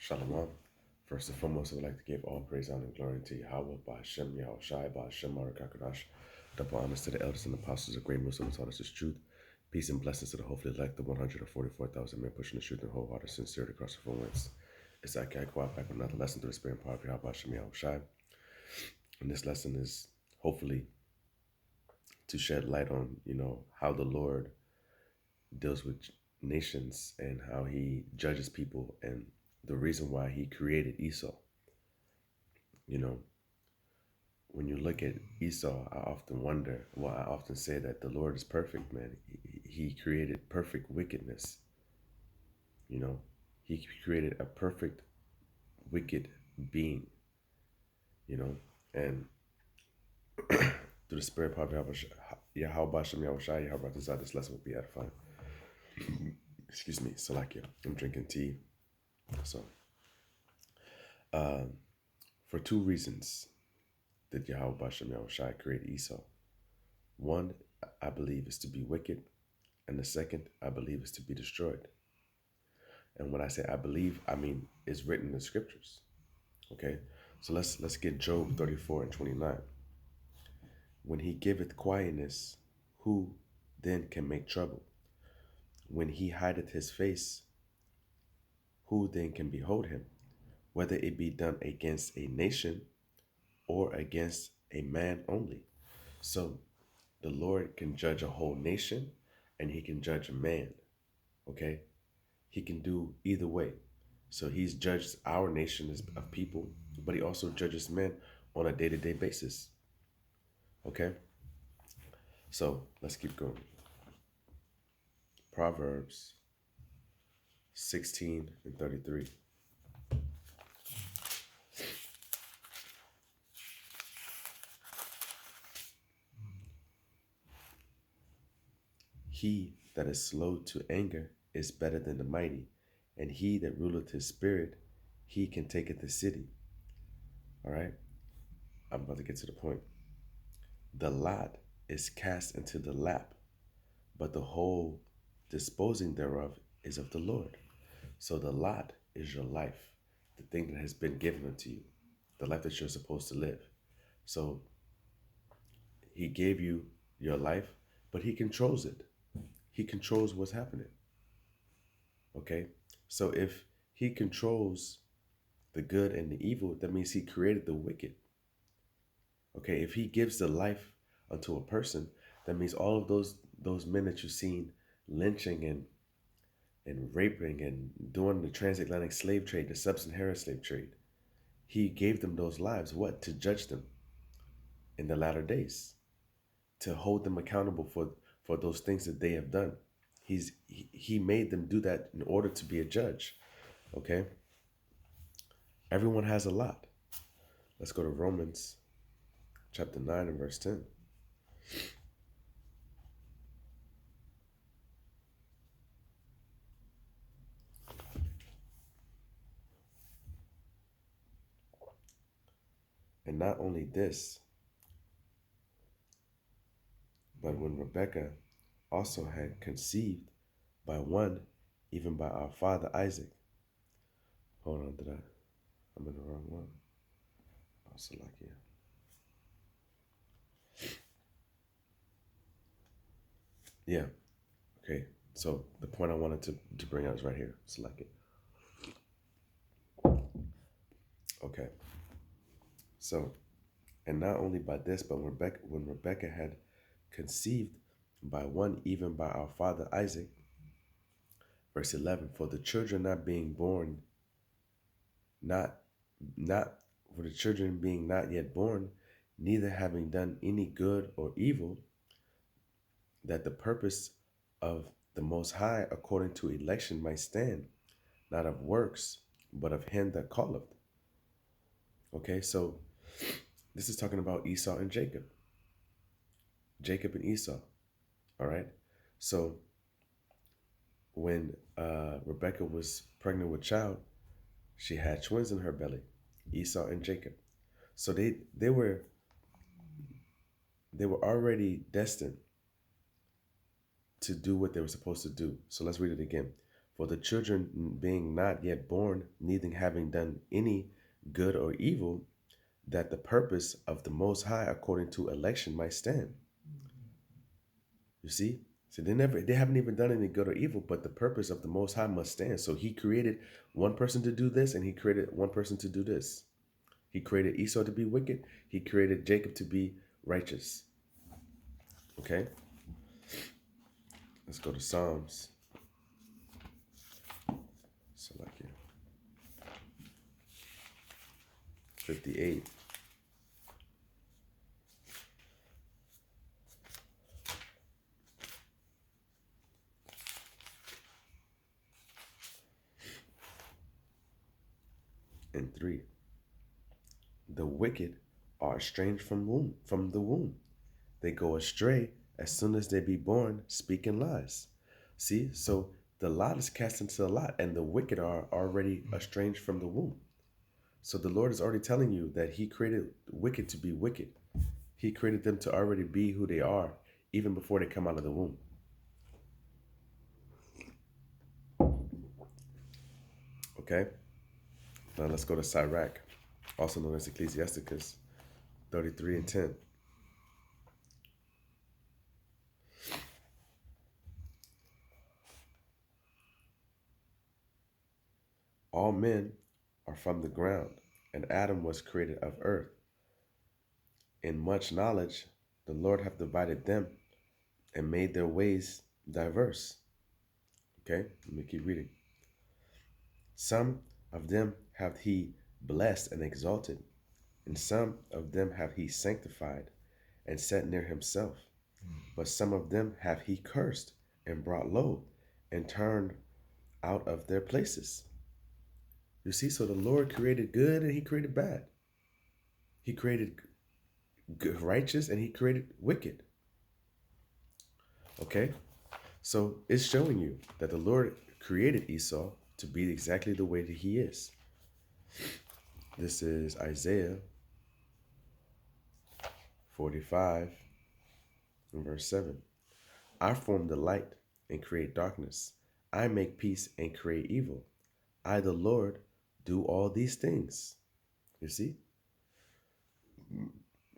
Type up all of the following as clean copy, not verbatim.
Shalom. First and foremost, I would like to give all praise, honor, and glory to Yahweh, Ba'ashem, Yahushai, Ba'ashem, Marakakadash. Double honors to the elders and apostles of great Muslim who taught us this truth. Peace and blessings to the hopefully elect, the 144,000 men pushing the truth and wholehearted sincerity across the four winds. It's like I go out back with another lesson through the spirit and power of Yahweh, Ba'ashem, Yahushai. And this lesson is hopefully to shed light on, how the Lord deals with nations and how he judges people and the reason why he created Esau. You know, when you look at Esau, I often wonder, I often say that the Lord is perfect, man. He created perfect wickedness. He created a perfect wicked being, and through the spirit power of Yahweh Shem Yahushai, Yahweh desire this lesson will be edifying. Excuse me, Salakia. I'm drinking tea. So, for two reasons did Yahweh Shem Yahushai create Esau. One, I believe, is to be wicked, and the second, I believe, is to be destroyed. And when I say I believe, I mean it's written in the scriptures. Okay, so let's get Job 34:29. When he giveth quietness, who then can make trouble? When he hideth his face, who then can behold him? Whether it be done against a nation or against a man only. So the Lord can judge a whole nation and he can judge a man. Okay, he can do either way. So he's judged our nation of people, but he also judges men on a day-to-day basis. Okay? So let's keep going. Proverbs 16:33. He that is slow to anger is better than the mighty, and he that ruleth his spirit, he can taketh the city. All right? I'm about to get to the point. The lot is cast into the lap, but the whole disposing thereof is of the Lord. So the lot is your life, the thing that has been given unto you, the life that you're supposed to live. So he gave you your life, but he controls it. He controls what's happening. Okay? So if he controls the good and the evil, that means he created the wicked. Okay? If he gives the life unto a person, that means all of those men that you've seen lynching and raping and doing the transatlantic slave trade, the sub-Saharan slave trade, he gave them those lives. What? To judge them in the latter days, to hold them accountable for those things that they have done. He made them do that in order to be a judge. Okay? Everyone has a lot. Let's go to Romans chapter 9 and verse 10. And not only this, but when Rebekah also had conceived by one, even by our father Isaac. Hold on, I'm in the wrong one. Oh, Salakia. Yeah. Okay. So the point I wanted to bring out is right here. Select it. Okay. So, and not only by this, but when Rebekah had conceived by one, even by our father Isaac, verse 11, for the children not being born, not for the children being not yet born, neither having done any good or evil, that the purpose of the Most High according to election might stand, not of works, but of him that calleth. Okay, so this is talking about Esau and Jacob. Jacob and Esau. All right. So when Rebecca was pregnant with child, she had twins in her belly, Esau and Jacob. So they were already destined to do what they were supposed to do. So let's read it again. For the children being not yet born, neither having done any good or evil, that the purpose of the Most High according to election might stand. You see? So they haven't even done any good or evil, but the purpose of the Most High must stand. So he created one person to do this, and he created one person to do this. He created Esau to be wicked. He created Jacob to be righteous. Okay? Let's go to Psalms. So like here. 58. And 3. The wicked are estranged from the womb. They go astray as soon as they be born, speaking lies. See, so the lot is cast into the lot, and the wicked are already estranged from the womb. So the Lord is already telling you that he created wicked to be wicked. He created them to already be who they are, even before they come out of the womb. Okay? Now let's go to Sirach, also known as Ecclesiasticus 33 and 10. All men are from the ground, and Adam was created of earth. In much knowledge, the Lord hath divided them and made their ways diverse. Okay, let me keep reading. Some of them hath he blessed and exalted, and some of them hath he sanctified and set near himself. But some of them hath he cursed and brought low and turned out of their places. You see, so the Lord created good and he created bad. He created good, righteous, and he created wicked. Okay? So it's showing you that the Lord created Esau to be exactly the way that he is. This is Isaiah 45 and verse 7. I form the light and create darkness. I make peace and create evil. I, the Lord, do all these things. You see?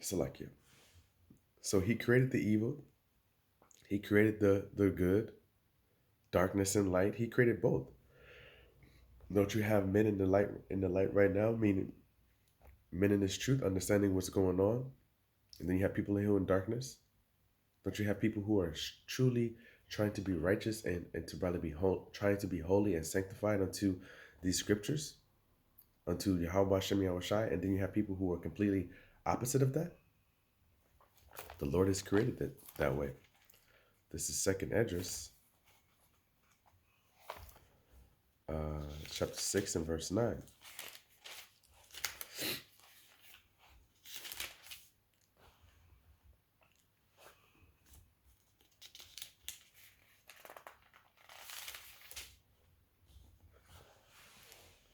Salakia. So he created the evil. He created the good, darkness and light. He created both. Don't you have men in the light right now, meaning men in this truth, understanding what's going on? And then you have people who are in darkness. Don't you have people who are truly trying to be righteous and to rather be trying to be holy and sanctified unto these scriptures, unto Yahweh Shem Yahushai? And then you have people who are completely opposite of that. The Lord has created it that way. This is 2nd Esdras, chapter 6 and verse 9.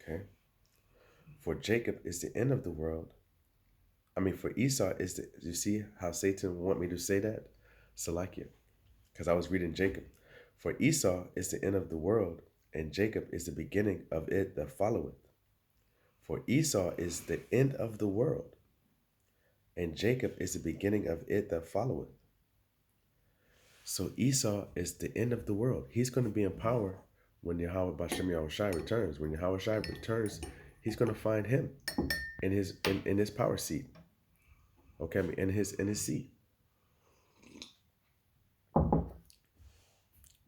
Okay. For Jacob is the end of the world. For Esau is the, you see how Satan want me to say that? Salakia. Because I was reading Jacob. For Esau is the end of the world, and Jacob is the beginning of it that followeth. For Esau is the end of the world, and Jacob is the beginning of it that followeth. So Esau is the end of the world. He's going to be in power when Yahweh Bashem Yahushai returns. When Yahweh Shai returns, he's going to find him in his power seat. Okay, in his seat.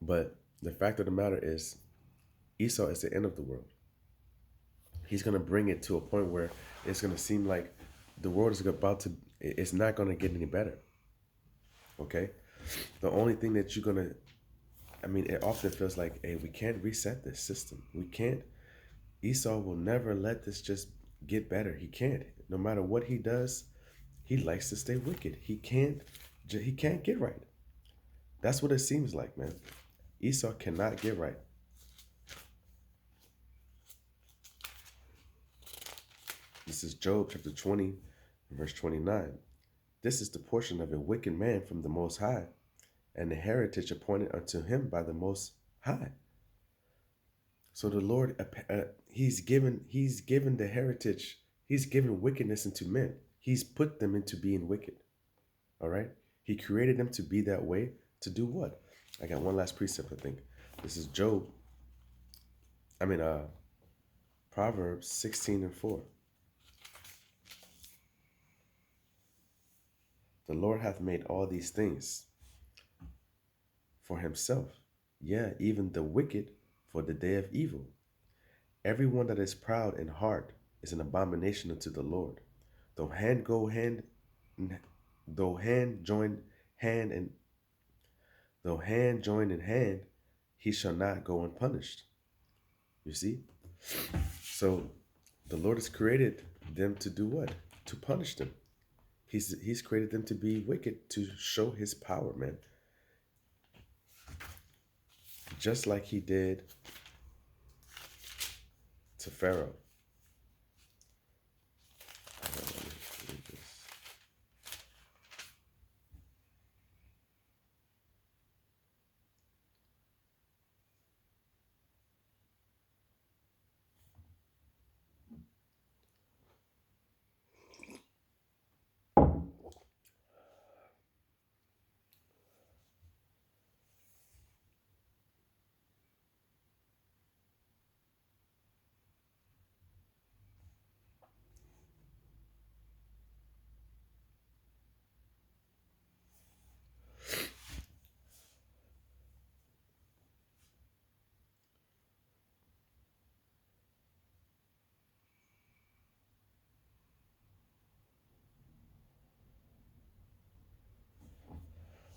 But the fact of the matter is, Esau is the end of the world. He's going to bring it to a point where it's going to seem like the world is about to, it's not going to get any better. Okay? The only thing that you're going to, it often feels like, hey, we can't reset this system. We can't. Esau will never let this just get better. He can't. No matter what he does, he likes to stay wicked. He can't get right. That's what it seems like, man. Esau cannot get right. This is Job chapter 20, verse 29. This is the portion of a wicked man from the Most High, and the heritage appointed unto him by the Most High. So the Lord, he's given the heritage, he's given wickedness into men. He's put them into being wicked. All right. He created them to be that way to do what? I got one last precept, I think. This is Job. I mean, Proverbs 16:4. The Lord hath made all these things for himself. Yeah, even the wicked for the day of evil. Everyone that is proud in heart is an abomination unto the Lord. Though hand go hand, though hand join hand and though hand join in hand, he shall not go unpunished. You see? So the Lord has created them to do what? To punish them. He's created them to be wicked, to show his power, man. Just like he did to Pharaoh. Let me read this.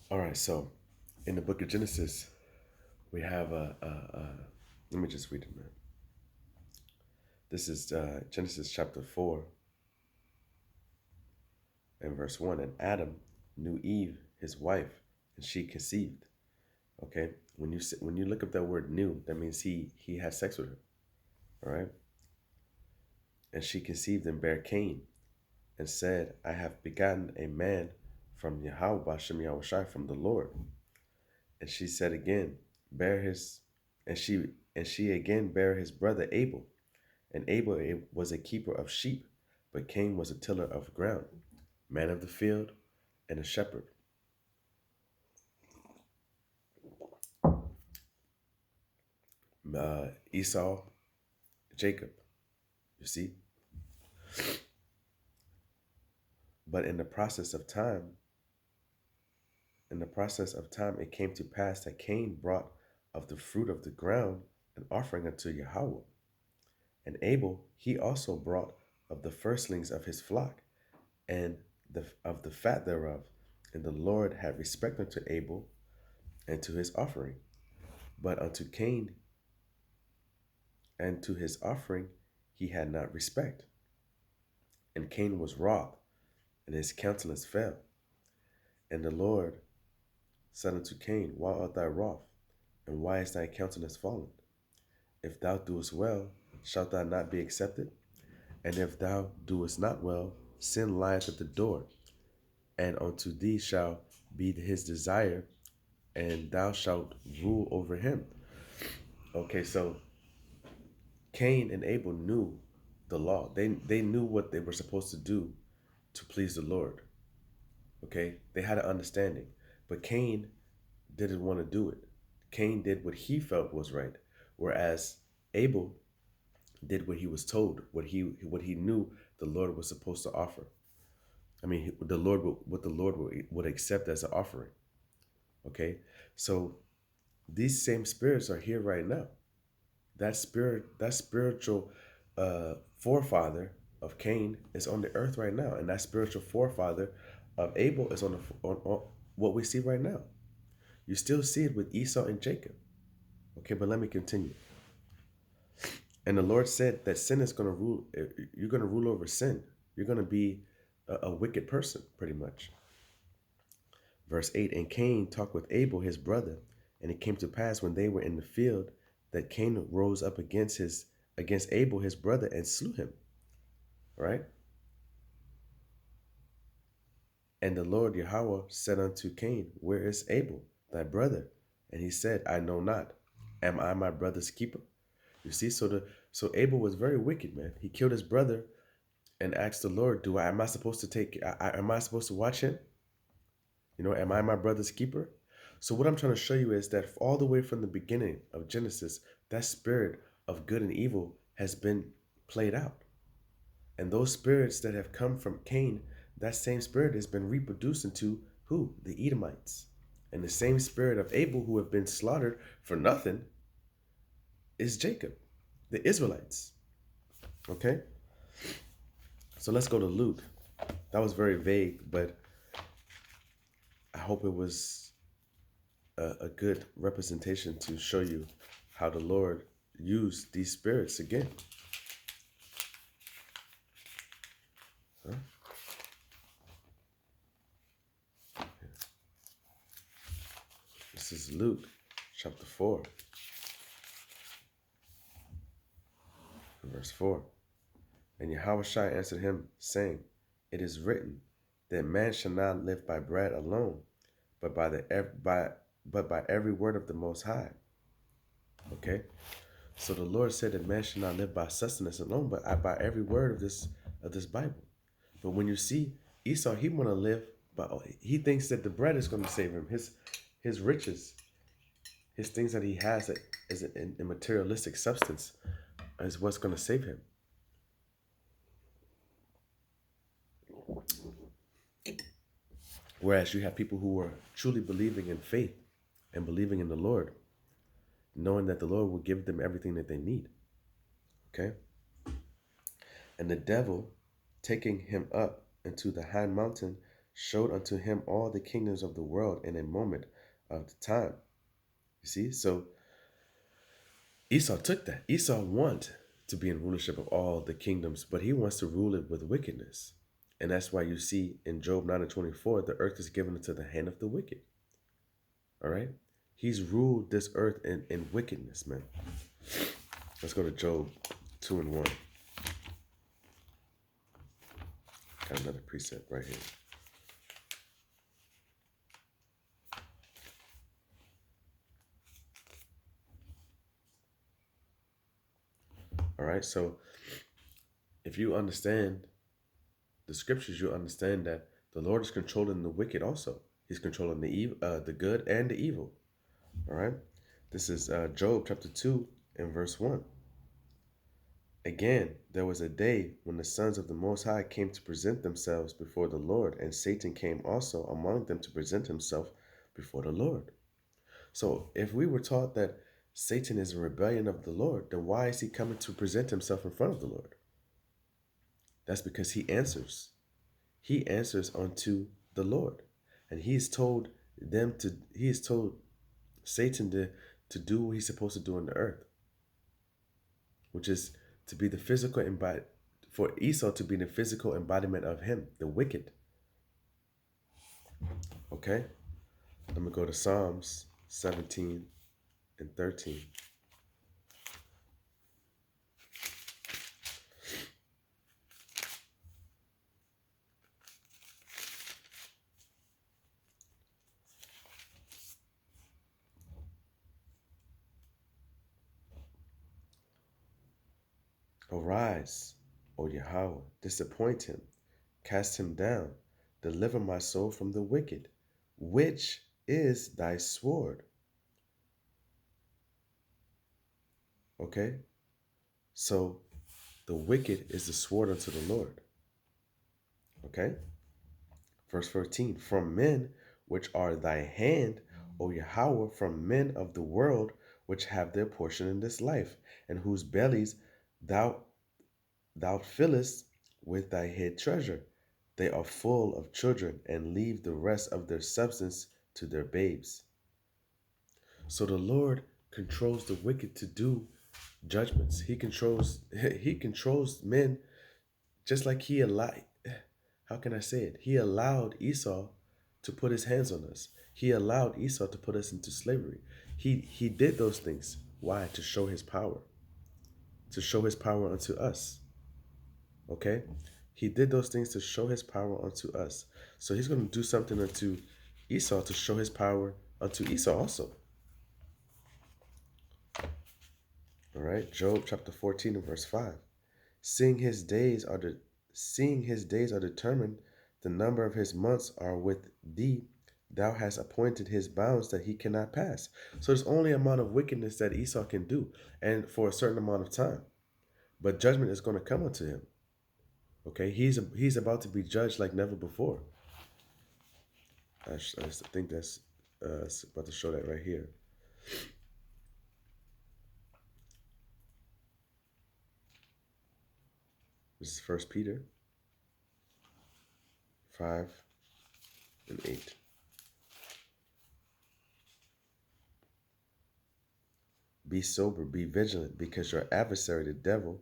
All right, so in the book of Genesis, we have let me just read it, man. This is Genesis chapter 4 and verse 1. And Adam knew Eve, his wife, and she conceived. Okay, when you look up that word "knew," that means he had sex with her. All right, and she conceived and bare Cain, and said, I have begotten a man from Yahweh, Bashem Yahushai, from the Lord. And she said again, bear his, and she again bare his brother Abel. And Abel was a keeper of sheep, but Cain was a tiller of ground, man of the field, and a shepherd. Esau, Jacob, you see. But in the process of time, it came to pass that Cain brought of the fruit of the ground an offering unto Yahweh. And Abel, he also brought of the firstlings of his flock, and of the fat thereof. And the Lord had respect unto Abel and to his offering. But unto Cain and to his offering he had not respect. And Cain was wroth, and his countenance fell. And the Lord said unto Cain, why art thou wroth? And why is thy countenance fallen? If thou doest well, shalt thou not be accepted? And if thou doest not well, sin lieth at the door, and unto thee shall be his desire, and thou shalt rule over him. Okay, so Cain and Abel knew the law. They knew what they were supposed to do to please the Lord. Okay, they had an understanding, but Cain didn't want to do it. Cain did what he felt was right, whereas Abel did what he was told, what he knew the Lord was supposed to offer. I mean, what the Lord would accept as an offering. Okay, so these same spirits are here right now. That spiritual forefather of Cain is on the earth right now, and that spiritual forefather of Abel is on what we see right now. You still see it with Esau and Jacob. Okay, but let me continue. And the Lord said that sin is going to rule. You're going to rule over sin. You're going to be a wicked person, pretty much. Verse 8, and Cain talked with Abel, his brother, and it came to pass when they were in the field that Cain rose up against Abel, his brother, and slew him. Right? And the Lord Yahweh said unto Cain, where is Abel, thy brother? And he said, I know not. Am I my brother's keeper? You see, so Abel was very wicked, man. He killed his brother and asked the Lord, "Do I am I supposed to take? Am I supposed to watch him? You know, am I my brother's keeper?" So what I'm trying to show you is that all the way from the beginning of Genesis, that spirit of good and evil has been played out. And those spirits that have come from Cain, that same spirit has been reproduced into who? The Edomites. And the same spirit of Abel, who have been slaughtered for nothing, is Jacob, the Israelites. Okay? So let's go to Luke. That was very vague, but I hope it was a good representation to show you how the Lord used these spirits again. Huh? This is Luke chapter 4, verse 4. And Yahushua answered him, saying, "It is written that man shall not live by bread alone, but by every word of the Most High." Okay, so the Lord said that man should not live by sustenance alone, but by every word of this Bible. But when you see Esau, he want to live, but he thinks that the bread is going to save him. His riches, his things that he has as a materialistic substance, is what's going to save him. Whereas you have people who are truly believing in faith and believing in the Lord, knowing that the Lord will give them everything that they need. Okay? And the devil, taking him up into the high mountain, showed unto him all the kingdoms of the world in a moment of time. You see? So Esau took that. Esau wants to be in rulership of all the kingdoms, but he wants to rule it with wickedness. And that's why you see in Job 9:24, the earth is given into the hand of the wicked. All right? He's ruled this earth in wickedness, man. Let's go to Job 2:1. Got another precept right here. All right, so if you understand the scriptures, you understand that the Lord is controlling the wicked also. He's controlling the good and the evil. All right, this is Job chapter 2 and verse 1. Again, there was a day when the sons of the Most High came to present themselves before the Lord, and Satan came also among them to present himself before the Lord. So if we were taught that Satan is a rebellion of the Lord, then why is he coming to present himself in front of the Lord? That's because he answers. He answers unto the Lord. And he has told Satan to do what he's supposed to do on the earth, which is to be the physical embodiment, for Esau to be the physical embodiment of him, the wicked. Okay? I'm going to go to Psalms 17 and 13. Arise, O Yahweh, disappoint him, cast him down, deliver my soul from the wicked, which is thy sword. Okay? So the wicked is the sword unto the Lord. Okay? Verse 13, from men which are thy hand, O Yahweh, from men of the world which have their portion in this life, and whose bellies thou fillest with thy hid treasure. They are full of children, and leave the rest of their substance to their babes. So the Lord controls the wicked to do judgments. He controls men, just like he allowed, how can I say it? He allowed Esau to put his hands on us. He allowed Esau to put us into slavery. He did those things. Why? To show his power. To show his power unto us. Okay? He did those things to show his power unto us. So he's going to do something unto Esau to show his power unto Esau also. All right, Job chapter 14 and verse 5. Seeing his days are determined, the number of his months are with thee. Thou hast appointed his bounds that he cannot pass. So there's only amount of wickedness that Esau can do, and for a certain amount of time. But judgment is going to come unto him. Okay, he's about to be judged like never before. I think that's about to show that right here. This is 1 Peter 5 and 8. Be sober, be vigilant, because your adversary, the devil,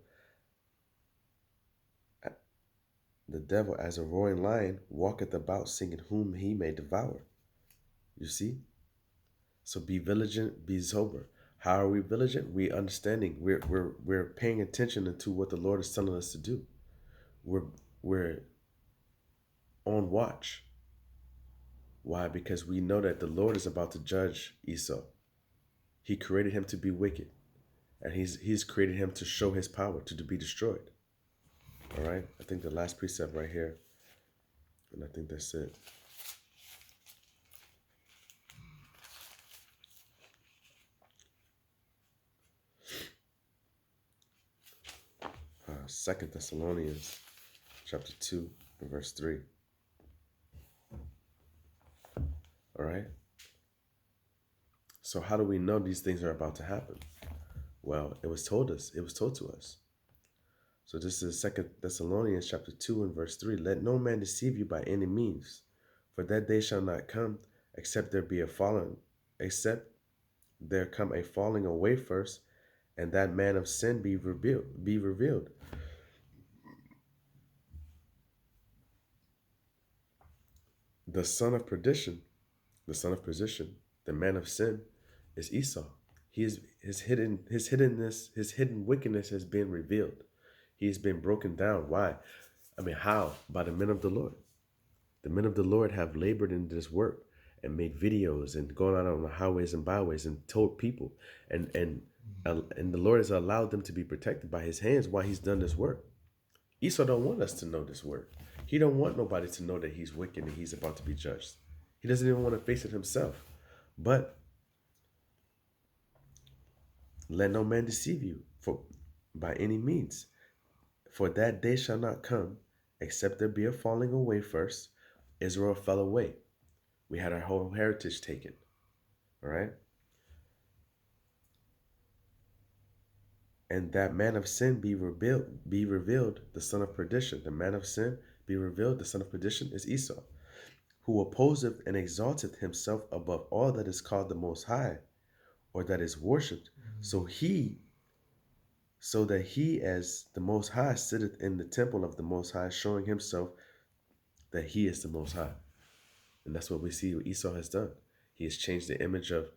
as a roaring lion, walketh about, seeking whom he may devour. You see? So be vigilant, be sober. How are we vigilant? We understanding. We're paying attention to what the Lord is telling us to do. We're on watch. Why? Because we know that the Lord is about to judge Esau. He created him to be wicked, and he's created him to show his power, to be destroyed. All right? I think the last precept right here, and I think that's it. Second Thessalonians chapter 2 and verse 3. All right? So how do we know these things are about to happen? Well, it was told to us. So this is 2 Thessalonians chapter 2 and verse 3. Let no man deceive you by any means, for that day shall not come, except there come a falling away first, and that man of sin be revealed. The son of perdition, the man of sin is Esau. His hidden wickedness has been revealed. He has been broken down. Why? I mean, how? By the men of the Lord. The men of the Lord have labored in this work and made videos and gone out on the highways and byways and told people, and the Lord has allowed them to be protected by his hands while he's done this work. Esau don't want us to know this work. He don't want nobody to know that he's wicked and he's about to be judged. He doesn't even want to face it himself. But let no man deceive you by any means, for that day shall not come, except there be a falling away first. Israel fell away. We had our whole heritage taken. All right? And that man of sin be revealed, the son of perdition. The man of sin be revealed, the son of perdition is Esau, who opposeth and exalteth himself above all that is called the Most High, or that is worshipped. So that he as the Most High sitteth in the temple of the Most High, showing himself that he is the Most High. And that's what we see what Esau has done. He has changed the image of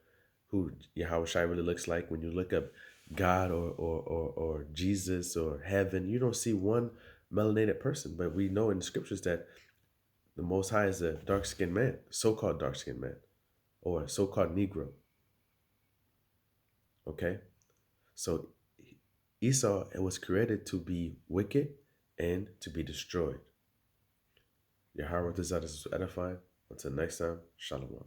who Yahweh Shai really looks like. When you look up God or Jesus or heaven, you don't see one melanated person. But we know in the scriptures that the Most High is a dark-skinned man, so-called dark-skinned man, or a so-called Negro. Okay? So Esau was created to be wicked and to be destroyed. Yahweh desires to edify. Until next time, Shalom.